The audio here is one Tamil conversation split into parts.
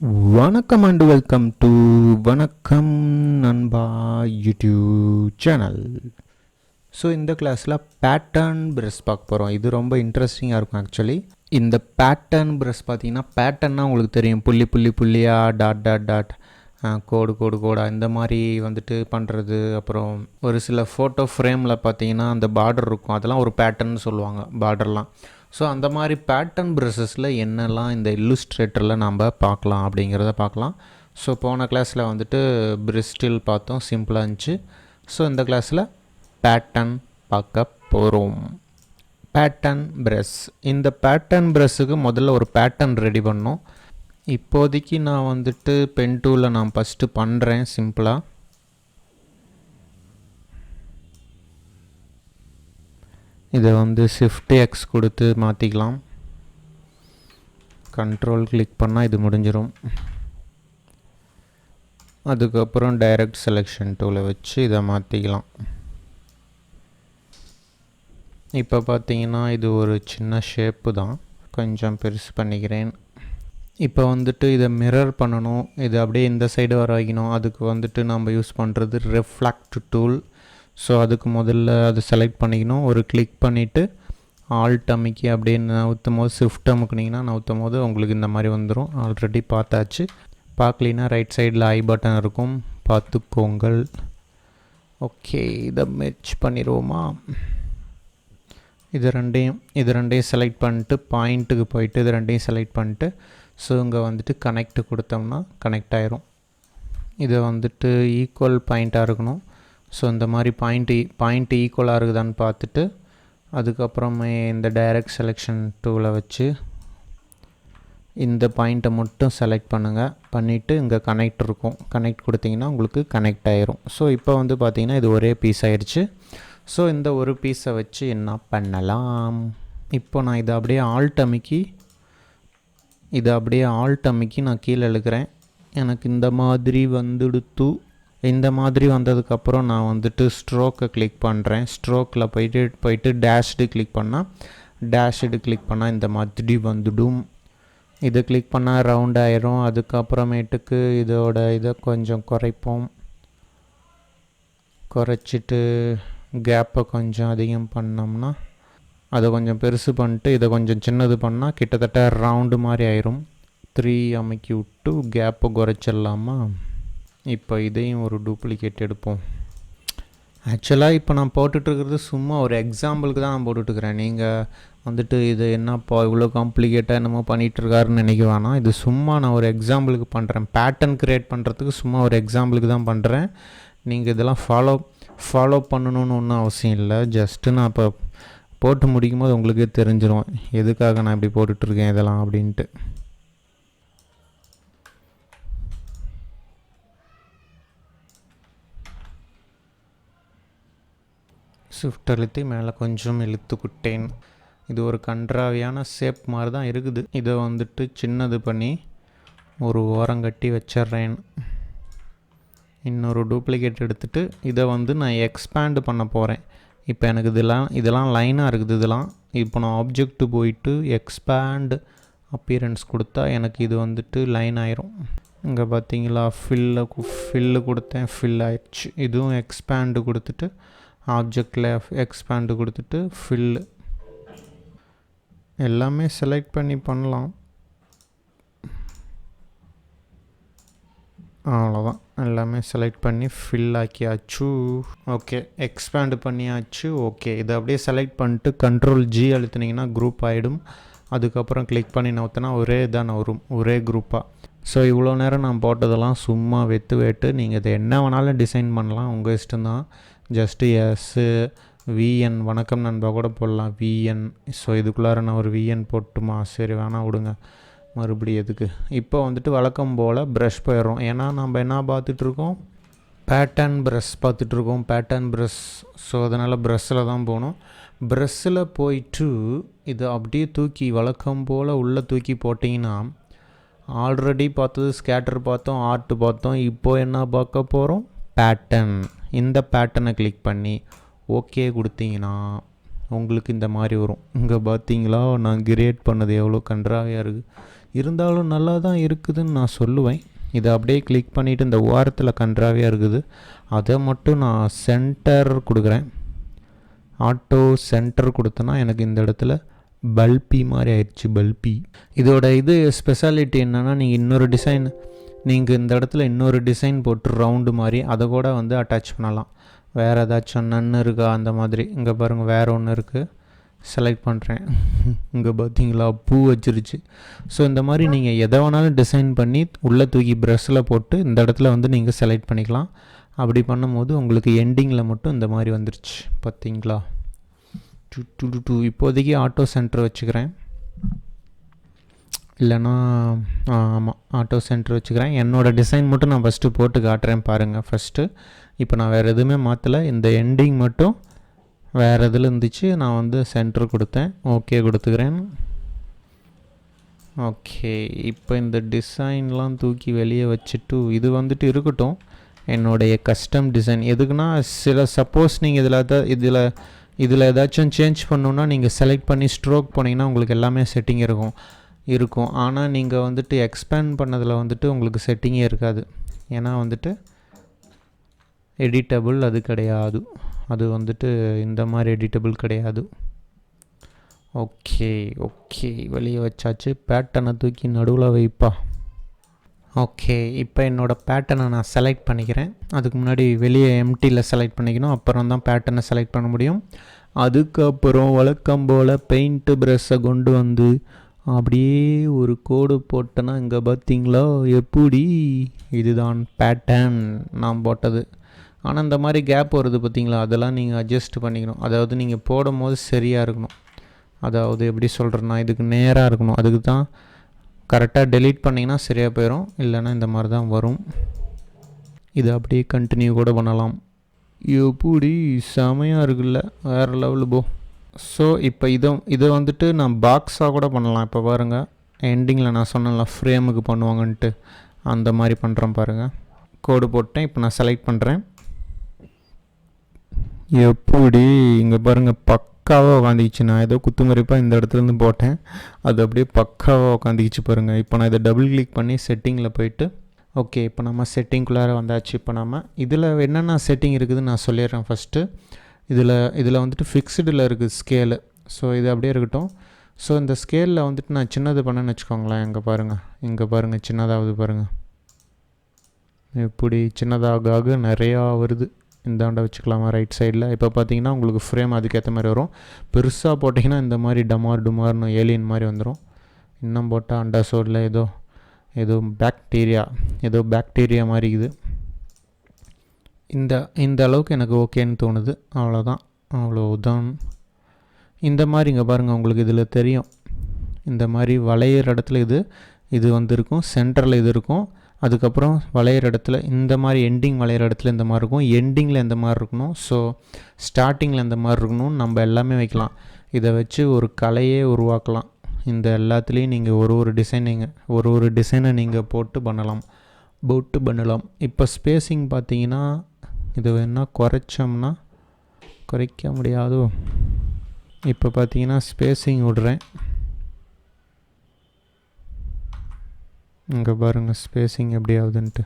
வணக்கம் அண்ட் வெல்கம் டு வணக்கம் நண்பா யூடியூப் சேனல். ஸோ இந்த கிளாஸில் பேட்டர்ன் ப்ரஷ் பார்க்க போகிறோம். இது ரொம்ப இன்ட்ரெஸ்டிங்காக இருக்கும். ஆக்சுவலி இந்த பேட்டர்ன் ப்ரஷ் பார்த்தீங்கன்னா, பேட்டர்ன்னா உங்களுக்கு தெரியும், புள்ளி புள்ளி புள்ளியாக, டாட் டாட் டாட், கோடு கோடு கோடா இந்த மாதிரி வந்துட்டு பண்ணுறது. அப்புறம் ஒரு சில ஃபோட்டோ ஃப்ரேமில் பார்த்தீங்கன்னா அந்த பார்டர் இருக்கும், அதெல்லாம் ஒரு பேட்டர்ன் சொல்லுவாங்க, பார்டர்லாம். ஸோ அந்த மாதிரி பேட்டர்ன் ப்ரஷஸில் என்னெல்லாம் இந்த இல்லுஸ்ட்ரேட்டரில் நம்ம பார்க்கலாம் அப்படிங்கிறத பார்க்கலாம். ஸோ போன கிளாஸில் வந்துட்டு பிரிஸ்டில் பார்த்தோம், சிம்பிளாக இருந்துச்சு. ஸோ இந்த கிளாஸில் பேட்டர்ன் பார்க்க போகிறோம். Pattern brush. இந்த பேட்டர்ன் ப்ரஷ்ஷுக்கு முதல்ல ஒரு பேட்டர்ன் ரெடி பண்ணோம். இப்போதைக்கு நான் வந்துட்டு பென் டூலில் நான் ஃபஸ்ட்டு பண்ணுறேன் சிம்பிளாக. இதை வந்து ஷிஃப்ட் எக்ஸ் கொடுத்து மாற்றிக்கலாம். கண்ட்ரோல் கிளிக் பண்ணால் இது முடிஞ்சிடும். அதுக்கப்புறம் டைரக்ட் செலெக்ஷன் டூலை வச்சு இதை மாற்றிக்கலாம். இப்போ பார்த்தீங்கன்னா இது ஒரு சின்ன ஷேப்பு தான், கொஞ்சம் பெருசு பண்ணிக்கிறேன். இப்போ வந்துட்டு இதை மிரர் பண்ணணும், இது அப்படியே இந்த சைடு வர வைக்கணும். அதுக்கு வந்துட்டு நம்ம யூஸ் பண்ணுறது ரிஃப்ளெக்ட் டூல். ஸோ அதுக்கு முதல்ல அது செலக்ட் பண்ணிக்கணும். ஒரு கிளிக் பண்ணிவிட்டு ஆல்ட் அமுக்கி அப்படியே நவுத்தும் போது, ஷிஃப்ட் அமுக்குனிங்கன்னா நவுத்தும் போது உங்களுக்கு இந்த மாதிரி வந்துடும். ஆல்ரெடி பார்த்தாச்சு. பார்க்கலின்னா ரைட் சைடில் ஐ பட்டன் இருக்கும், பார்த்துக்கோங்கள். ஓகே, இதை மெர்ஜ் பண்ணிடுவோமா? இது ரெண்டையும் செலக்ட் பண்ணிட்டு பாயிண்ட்டுக்கு போயிட்டு இது ரெண்டையும் செலக்ட் பண்ணிட்டு, ஸோ இங்கே வந்துட்டு கனெக்ட் கொடுத்தோம்னா கனெக்ட் ஆயிரும். இதை வந்துட்டு ஈக்குவல் பாயிண்ட்டாக இருக்கணும். ஸோ இந்த மாதிரி பாயிண்ட்டு ஈக்குவலாக இருக்குதான்னு பார்த்துட்டு, அதுக்கப்புறமே இந்த டைரக்ட் செலெக்ஷன் டூலை வச்சு இந்த பாயிண்ட்டை மட்டும் செலக்ட் பண்ணுங்கள். பண்ணிவிட்டு இங்கே கனெக்ட் இருக்கும், கனெக்ட் கொடுத்தீங்கன்னா உங்களுக்கு கனெக்ட் ஆகிரும். ஸோ இப்போ வந்து பார்த்திங்கன்னா இது ஒரே பீஸ் ஆயிடுச்சு. ஸோ இந்த ஒரு பீஸை வச்சு என்ன பண்ணலாம்? இப்போ நான் இதை அப்படியே ஆல்ட் அமுக்கி நான் கீழே இழுக்கிறேன். எனக்கு இந்த மாதிரி வந்துடுத்து. இந்த மாதிரி வந்ததுக்கப்புறம் நான் வந்துட்டு ஸ்ட்ரோக்கை கிளிக் பண்ணுறேன். ஸ்ட்ரோக்கில் போயிட்டு டேஷ்டு கிளிக் பண்ணால் இந்த மாதிரி வந்துடும். இதை கிளிக் பண்ணால் ரவுண்ட் ஆயிரும். அதுக்கப்புறமேட்டுக்கு இதை கொஞ்சம் குறைச்சிட்டு கேப்பை கொஞ்சம் அதிகம் பண்ணோம்னா, அதை கொஞ்சம் பெருசு பண்ணிட்டு இதை கொஞ்சம் சின்னது பண்ணால் கிட்டத்தட்ட ரவுண்டு மாதிரி ஆயிரும். 3 அமைக்கி விட்டு கேப்பை குறைச்சிடலாமா? இப்போ இதையும் ஒரு டூப்ளிகேட் எடுப்போம். ஆக்சுவலாக இப்போ நான் போட்டுட்ருக்கிறது சும்மா ஒரு எக்ஸாம்பிளுக்கு தான் நான் போட்டுட்ருக்கிறேன். நீங்கள் வந்துட்டு இது என்னப்பா இவ்வளோ காம்ப்ளிகேட்டாக என்னமோ பண்ணிகிட்ருக்காருன்னு நினைக்க வேணாம். இது சும்மா நான் ஒரு எக்ஸாம்பிளுக்கு பண்ணுறேன். பேட்டர்ன் க்ரியேட் பண்ணுறதுக்கு சும்மா ஒரு எக்ஸாம்பிளுக்கு தான் பண்ணுறேன். நீங்கள் இதெல்லாம் ஃபாலோ பண்ணணுன்னு ஒன்றும் அவசியம் இல்லை. ஜஸ்ட்டு நான் இப்போ போட்டு முடிக்கும் போது உங்களுக்கே தெரிஞ்சிடும் எதுக்காக நான் இப்படி போட்டுட்ருக்கேன் இதெல்லாம் அப்படின்ட்டு. ஷிஃப்ட் அழுத்தி மேலே கொஞ்சம் இழுத்துக்கிட்டேன். இது ஒரு கன்றாவியான ஷேப் மாதிரி தான் இருக்குது. இதை வந்துட்டு சின்னது பண்ணி ஒரு ஓரங்கட்டி வச்சிட்றேன். இன்னொரு டூப்ளிகேட் எடுத்துகிட்டு இதை வந்து நான் எக்ஸ்பேண்டு பண்ண போகிறேன். இப்போ எனக்கு இதெல்லாம் லைனாக இருக்குது. இப்போ நான் ஆப்ஜெக்ட்டு போயிட்டு எக்ஸ்பேண்ட் அப்பியரன்ஸ் கொடுத்தா எனக்கு இது வந்துட்டு லைன் ஆயிரும். இங்கே பார்த்தீங்களா, ஃபில்லு கொடுத்தேன், ஃபில் ஆயிடுச்சு. இதுவும் எக்ஸ்பேண்டு கொடுத்துட்டு ஆப்ஜெக்டில் எக்ஸ்பேண்டு கொடுத்துட்டு ஃபில்லு எல்லாமே செலக்ட் பண்ணி பண்ணலாம். அவ்வளோதான், எல்லாமே செலக்ட் பண்ணி ஃபில் ஆக்கியாச்சு. ஓகே, எக்ஸ்பேண்டு பண்ணியாச்சு. ஓகே, இதை அப்படியே செலக்ட் பண்ணிட்டு கண்ட்ரோல் G அழுத்தினீங்கன்னா குரூப் ஆகிடும். அதுக்கப்புறம் கிளிக் பண்ணி நவுத்தினா ஒரே இதான் வரும், ஒரே குரூப்பாக. ஸோ இவ்வளோ நேரம் நான் போட்டதெல்லாம் சும்மா வெட்டு நீங்கள் இதை என்ன வேணாலும் டிசைன் பண்ணலாம், உங்கள் இஷ்டம்தான். ஜஸ்ட்டு VN வணக்கம் நண்பா கூட போடலாம், VN. ஸோ இதுக்குள்ளார நான் ஒரு VN போட்டுமா? சரி, வேணாம் விடுங்க, மறுபடியும் எதுக்கு. இப்போ வந்துட்டு வழக்கம் போல் ப்ரஷ் போயிடுறோம். ஏன்னா நம்ம என்ன பார்த்துட்ருக்கோம், பேட்டர்ன் ப்ரஷ் பார்த்துட்ருக்கோம், பேட்டர்ன் ப்ரஷ். ஸோ அதனால் ப்ரஷ்ஷில் தான் போகணும். ப்ரஷ்ஷில் போயிட்டு இதை அப்படியே தூக்கி வழக்கம் போல் உள்ளே தூக்கி போட்டிங்கன்னா, ஆல்ரெடி பார்த்தது ஸ்கேட்டர் பார்த்தோம், ஆர்ட் பார்த்தோம். இப்போது என்ன பார்க்க போகிறோம், பேட்டர்ன். இந்த பேட்டர்னை கிளிக் பண்ணி ஓகே கொடுத்தீங்கன்னா உங்களுக்கு இந்த மாதிரி வரும். இங்கே பார்த்தீங்களா, நான் கிரியேட் பண்ணது எவ்வளோ கன்றாவியாக இருக்குது. இருந்தாலும் நல்லா தான் இருக்குதுன்னு நான் சொல்லுவேன். இதை அப்படியே கிளிக் பண்ணிவிட்டு இந்த ஓரத்தில் கன்றாவியாக இருக்குது, அதை மட்டும் நான் சென்டர் கொடுக்குறேன். ஆட்டோ சென்டர் கொடுத்தேன்னா எனக்கு இந்த இடத்துல பல்பி மாதிரி ஆயிடுச்சு. பல்பி இதோட இது ஸ்பெஷாலிட்டி என்னென்னா, நீங்கள் இன்னொரு டிசைன், நீங்கள் இந்த இடத்துல இன்னொரு டிசைன் போட்டு ரவுண்டு மாதிரி அதை கூட வந்து அட்டாச் பண்ணலாம். வேறு ஏதாச்சும் நன்னு இருக்கா அந்த மாதிரி. இங்கே பாருங்கள், வேறு ஒன்று இருக்குது, செலக்ட் பண்ணுறேன். இங்கே பார்த்தீங்களா, பூ வச்சிருச்சு. ஸோ இந்த மாதிரி நீங்கள் எதை வேணாலும் டிசைன் பண்ணி உள்ளே தூக்கி ப்ரெஷ்ஷில் போட்டு இந்த இடத்துல வந்து நீங்கள் செலக்ட் பண்ணிக்கலாம். அப்படி பண்ணும்போது உங்களுக்கு எண்டிங்கில் மட்டும் இந்த மாதிரி வந்துருச்சு. பார்த்தீங்களா, இப்போதைக்கு ஆட்டோ சென்டர் வச்சுக்கிறேன். இல்லைனா ஆமாம், ஆட்டோ சென்டர் வச்சுக்கிறேன். என்னோடய டிசைன் மட்டும் நான் ஃபஸ்ட்டு போட்டு காட்டுறேன் பாருங்கள். ஃபஸ்ட்டு இப்போ நான் வேறு எதுவுமே மாற்றலை, இந்த எண்டிங் மட்டும் வேறு இதில் இருந்துச்சு, நான் வந்து சென்டர் கொடுத்தேன். ஓகே கொடுத்துக்கிறேன். ஓகே, இப்போ இந்த டிசைன்லாம் தூக்கி வெளியே வச்சுட்டு இது வந்துட்டு இருக்கட்டும், என்னுடைய கஸ்டம் டிசைன். எதுக்குன்னா சப்போஸ் நீங்கள் இதில் ஏதாச்சும் சேஞ்ச் பண்ணணுன்னா நீங்கள் செலக்ட் பண்ணி ஸ்ட்ரோக் போனீங்கன்னா உங்களுக்கு எல்லாமே செட்டிங் இருக்கும். ஆனால் நீங்கள் வந்துட்டு எக்ஸ்பேண்ட் பண்ணதில் வந்துட்டு உங்களுக்கு செட்டிங்கே இருக்காது. ஏன்னா வந்துட்டு எடிட்டபிள் அது கிடையாது. அது வந்துட்டு இந்த மாதிரி எடிட்டபிள் கிடையாது. ஓகே வெளியே வச்சாச்சு. பேட்டர்னை தூக்கி நடுவில் வைப்பா. ஓகே, இப்போ என்னோடய பேட்டர்னை நான் செலக்ட் பண்ணிக்கிறேன். அதுக்கு முன்னாடி வெளியே எம்டியில் செலக்ட் பண்ணிக்கணும், அப்புறம் தான் பேட்டர்னை செலக்ட் பண்ண முடியும். அதுக்கப்புறம் வழக்கம் போல் பெயிண்ட்டு ப்ரெஷ்ஷை கொண்டு வந்து அப்படியே ஒரு கோடு போட்டேன்னா இங்கே பார்த்தீங்களா எப்படி, இதுதான் பேட்டர்ன் நான் போட்டது. ஆனால் இந்த மாதிரி கேப் வருது பார்த்தீங்களா, அதெல்லாம் நீங்கள் அட்ஜஸ்ட் பண்ணிக்கணும். அதாவது நீங்கள் போடும் போது சரியாக இருக்கணும். அதாவது எப்படி சொல்கிறேன்னா, இதுக்கு நேராக இருக்கணும். அதுக்கு தான் கரெக்டாக டெலீட் பண்ணிங்கன்னா சரியாக போயிடும், இல்லைன்னா இந்த மாதிரி தான் வரும். இது அப்படியே கண்டினியூ கூட பண்ணலாம். எப்படி செமையாக இருக்குல்ல, வேறு லெவலு போ. ஸோ இப்போ இதை வந்துட்டு நான் பாக்ஸாக கூட பண்ணலாம். இப்போ பாருங்கள், எண்டிங்கில் நான் சொன்னேன்ல ஃப்ரேமுக்கு பண்ணுவாங்கன்ட்டு, அந்த மாதிரி பண்ணுறேன் பாருங்கள். கோடு போட்டேன், இப்போ நான் செலக்ட் பண்ணுறேன். எப்படி இங்கே பாருங்கள், பக்காவாக உட்காந்துக்கிச்சு. நான் ஏதோ குத்துமதிப்பாக இந்த இடத்துலேருந்து போட்டேன், அது அப்படியே பக்காவாக உட்காந்துக்கிச்சு பாருங்கள். இப்போ நான் இதை டபுள் கிளிக் பண்ணி செட்டிங்கில் போயிட்டு, ஓகே இப்போ நம்ம செட்டிங்குள்ளார வந்தாச்சு. இப்போ நம்ம இதில் என்னென்ன செட்டிங் இருக்குதுன்னு நான் சொல்லிடுறேன் ஃபஸ்ட்டு. இதில் வந்துட்டு ஃபிக்ஸ்டில் இருக்குது ஸ்கேலு. ஸோ இது அப்படியே இருக்கட்டும். ஸோ இந்த ஸ்கேலில் வந்துட்டு நான் சின்னது பண்ணேன்னு வச்சுக்கோங்களேன். இங்கே பாருங்கள் சின்னதாவது பாருங்கள், இப்படி சின்னதாக நிறையா வருது. இந்தாண்ட வச்சுக்கலாமா ரைட் சைடில். இப்போ பார்த்தீங்கன்னா உங்களுக்கு ஃப்ரேம் அதுக்கேற்ற மாதிரி வரும். பெருசாக போட்டிங்கன்னா இந்த மாதிரி டுமார்னு ஏலியன் மாதிரி வந்துடும். இன்னும் போட்டால் அண்டா சோடில் ஏதோ பாக்டீரியா மாதிரி இருக்குது. இந்த அளவுக்கு எனக்கு ஓகேன்னு தோணுது. அவ்வளோதான். இந்த மாதிரி இங்கே பாருங்கள், உங்களுக்கு இதில் தெரியும், இந்த மாதிரி வளையிற இடத்துல இது வந்துருக்கும், சென்டரில் இது இருக்கும். அதுக்கப்புறம் வளையிற இடத்துல இந்த மாதிரி எண்டிங் வளையிற இடத்துல இந்த மாதிரி இருக்கும், எண்டிங்கில் இந்த மாதிரி இருக்கணும், ஸோ ஸ்டார்டிங்கில் இந்த மாதிரி இருக்கணும்னு நம்ம எல்லாமே வைக்கலாம். இதை வச்சு ஒரு கலையே உருவாக்கலாம். இந்த எல்லாத்துலேயும் நீங்கள் ஒரு டிசைனை நீங்கள் போட்டு பண்ணலாம். இப்போ ஸ்பேஸிங் பார்த்தீங்கன்னா இது வேணால் குறைக்க முடியாதோ. இப்போ பார்த்தீங்கன்னா ஸ்பேஸிங் விடுறேன். இங்கே பாருங்கள் ஸ்பேஸிங் எப்படி ஆகுதுன்ட்டு.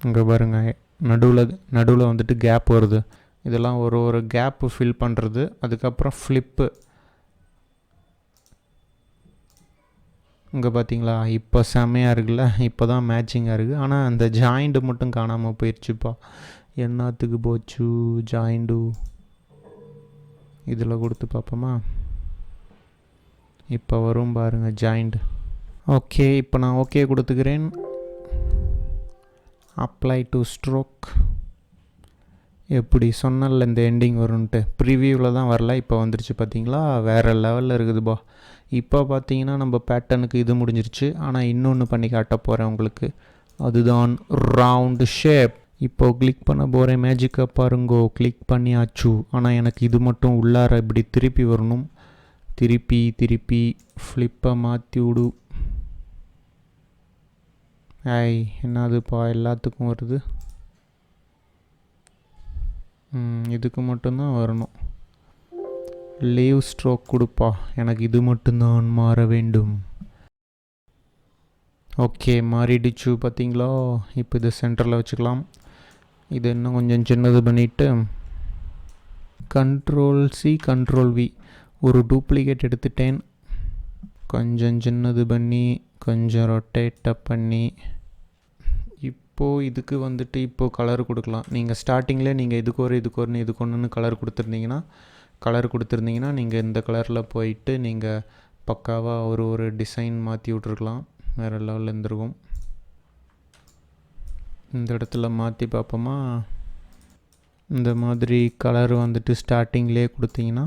இங்கே பாருங்கள் நடுவில் வந்துட்டு கேப் வருது. இதெல்லாம் ஒரு கேப்பு ஃபில் பண்ணுறது. அதுக்கப்புறம் ஃப்ளிப்பு. இங்கே பார்த்தீங்களா, இப்போ செம்மையாக இருக்குல்ல, இப்போ தான் மேட்சிங்காக இருக்குது. ஆனால் அந்த ஜாயிண்ட்டு மட்டும் காணாமல் போயிடுச்சுப்பா. என்னத்துக்கு போச்சு ஜாயிண்டு? இதில் கொடுத்து பார்ப்போமா, இப்போ வரும் பாருங்கள் ஜாயிண்ட். ஓகே, இப்போ நான் ஓகே கொடுத்துக்கிறேன். Apply to stroke. எப்படி சொன்னல இந்த எண்டிங் வரும்ன்ட்டு, ப்ரிவியூவில் தான் வரல, இப்போ வந்துருச்சு பார்த்தீங்களா, வேறு லெவலில் இருக்குதுப்பா. இப்போ பார்த்தீங்கன்னா நம்ம பேட்டர்னுக்கு இது முடிஞ்சிருச்சு. ஆனால் இன்னொன்று பண்ணி காட்ட போகிறேன் உங்களுக்கு, அதுதான் ரவுண்டு ஷேப். இப்போது கிளிக் பண்ண போகிறேன், மேஜிக்காக பாருங்கோ, கிளிக் பண்ணியாச்சு. ஆனால் எனக்கு இது மட்டும் உள்ளார இப்படி திருப்பி வரணும். திருப்பி ஃப்ளிப்பை மாற்றி விடு. என்னதுப்பா எல்லாத்துக்கும் வருது, இதுக்கு மட்டும்தான் வரணும். லீவ் ஸ்ட்ரோக் கொடுப்பா, எனக்கு இது மட்டும்தான் மாற வேண்டும். ஓகே, மாறிடுச்சு பார்த்தீங்களா. இப்போ இது சென்டரில் வச்சுக்கலாம். இது இன்னும் கொஞ்சம் சின்னது பண்ணிவிட்டு Ctrl+C Ctrl+V ஒரு டூப்ளிகேட் எடுத்துட்டேன். கொஞ்சம் சின்னது பண்ணி கொஞ்சம் ரொட்டேட்டை பண்ணி இப்போது இதுக்கு வந்துட்டு இப்போது கலர் கொடுக்கலாம். நீங்கள் ஸ்டார்டிங்கில் நீங்கள் இதுக்கு ஒன்றுன்னு கலர் கொடுத்துருந்தீங்கன்னா நீங்கள் இந்த கலரில் போயிட்டு நீங்கள் பக்காவாக ஒரு டிசைன் மாற்றி விட்ருக்கலாம். வேறு லெவலில் இருந்திருக்கும். இந்த இடத்துல மாற்றி பார்ப்போமா. இந்த மாதிரி கலர் வந்துட்டு ஸ்டார்டிங்லேயே கொடுத்தீங்கன்னா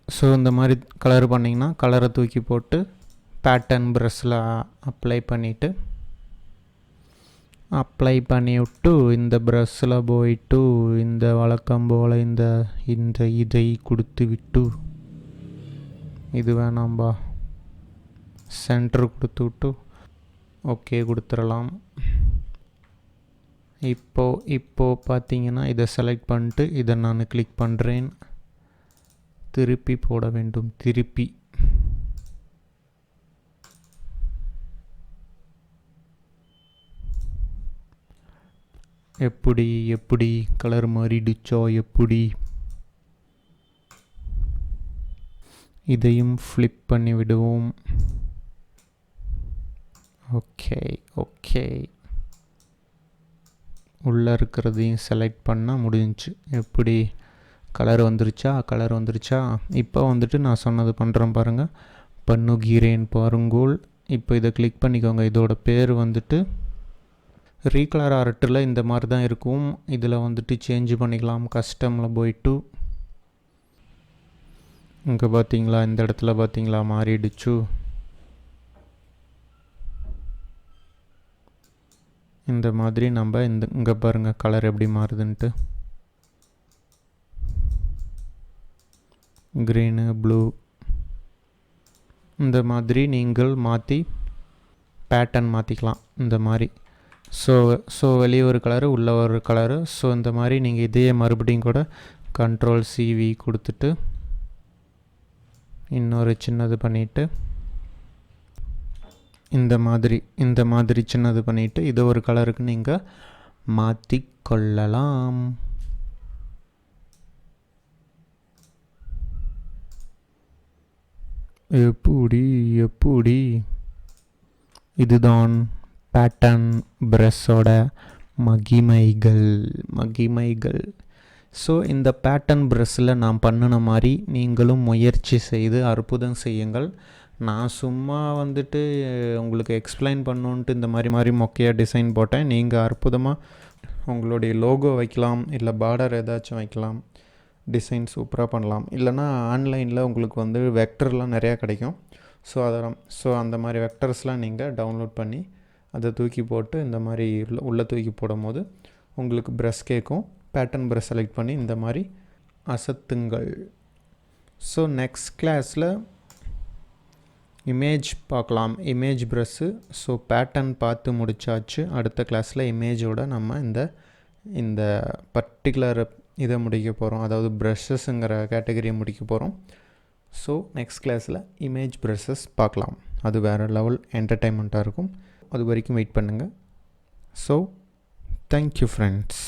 ஸோ இந்த மாதிரி கலர் பண்ணிங்கன்னா கலரை தூக்கி போட்டு பேட்டர்ன் ப்ரஷ்ஷில் அப்ளை பண்ணிவிட்டு இந்த ப்ரஷ்ஷில் போயிட்டு இந்த வழக்கம் போல் இந்த இதை கொடுத்து விட்டு இது வேணாம்பா சென்டர் கொடுத்து விட்டு ஓகே கொடுத்துடலாம். இப்போது பார்த்தீங்கன்னா இதை செலக்ட் பண்ணிட்டு இதை நான் கிளிக் பண்ணுறேன். திருப்பி போட வேண்டும். திருப்பி எப்படி கலர் மாறிடுச்சோ எப்படி. இதையும் ஃப்ளிப் பண்ணி விடுவோம். ஓகே உள்ளே இருக்கிறதையும் செலக்ட் பண்ணால் முடிஞ்சிச்சு. எப்படி கலர் வந்துருச்சா. இப்போ வந்துட்டு நான் சொன்னது பண்ணுறேன் பாருங்கள், பண்ணுகிறேன் பாருங்கோல். இப்போ இதை கிளிக் பண்ணிக்கோங்க. இதோட பேர் வந்துட்டு ரீகலர் ஆர்ட்டில் இந்த மாதிரி தான் இருக்கும். இதில் வந்துட்டு சேஞ்ச் பண்ணிக்கலாம். கஸ்டமில் போயிட்டு இங்கே பார்த்தீங்களா, இந்த இடத்துல பார்த்தீங்களா மாறிடுச்சு. இந்த மாதிரி நம்ம இங்கே பாருங்கள் கலர் எப்படி மாறுதுன்ட்டு. க்ரீனு ப்ளூ இந்த மாதிரி நீங்கள் மாற்றி பேட்டர்ன் மாற்றிக்கலாம். இந்த மாதிரி ஸோ வெளியே ஒரு கலரு உள்ளே ஒரு கலரு. ஸோ இந்த மாதிரி நீங்கள் இதையே மறுபடியும் கூட Ctrl+CV கொடுத்துட்டு இன்னொரு சின்னது பண்ணிவிட்டு இந்த மாதிரி சின்னது பண்ணிவிட்டு இதை ஒரு கலருக்கு நீங்கள் மாற்றிக்கொள்ளலாம். எப்படி இதுதான் பேட்டர்ன் ப்ரஷ்ஷோட மகிமைகள். ஸோ இந்த பேட்டர்ன் ப்ரஷ்ஷில் நான் பண்ணின மாதிரி நீங்களும் முயற்சி செய்து அற்புதம் செய்யுங்கள். நான் சும்மா வந்துட்டு உங்களுக்கு எக்ஸ்பிளைன் பண்ணணுன்ட்டு இந்த மாதிரி மொக்கையாக டிசைன் போட்டேன். நீங்கள் அற்புதமாக உங்களுடைய லோகோ வைக்கலாம், இல்லை பார்டர் ஏதாச்சும் வைக்கலாம், டிசைன் சூப்பராக பண்ணலாம். இல்லைனா ஆன்லைனில் உங்களுக்கு வந்து வெக்டர்லாம் நிறையா கிடைக்கும். ஸோ அந்த மாதிரி வெக்டர்ஸ்லாம் நீங்கள் டவுன்லோட் பண்ணி அதை தூக்கி போட்டு இந்த மாதிரி உள்ளே தூக்கி போடும் போது உங்களுக்கு ப்ரஷ் கேட்கும். பேட்டர்ன் ப்ரஷ் செலக்ட் பண்ணி இந்த மாதிரி அசத்துங்கள். ஸோ நெக்ஸ்ட் கிளாஸில் இமேஜ் பார்க்கலாம். Image brush. ஸோ பேட்டர்ன் பார்த்து முடிச்சாச்சு. அடுத்த கிளாஸில் இமேஜோட நம்ம இந்த பர்டிகுலர் இதை முடிக்க போகிறோம். அதாவது ப்ரஷ்ஷஸ்ங்கிற கேட்டகரியை முடிக்க போகிறோம். ஸோ நெக்ஸ்ட் கிளாஸில் இமேஜ் ப்ரஷ்ஷஸ் பார்க்கலாம். அது வேறு லெவல் என்டர்டைன்மெண்ட்டாக இருக்கும். அது வரைக்கும் வெயிட் பண்ணுங்கள். So thank you friends.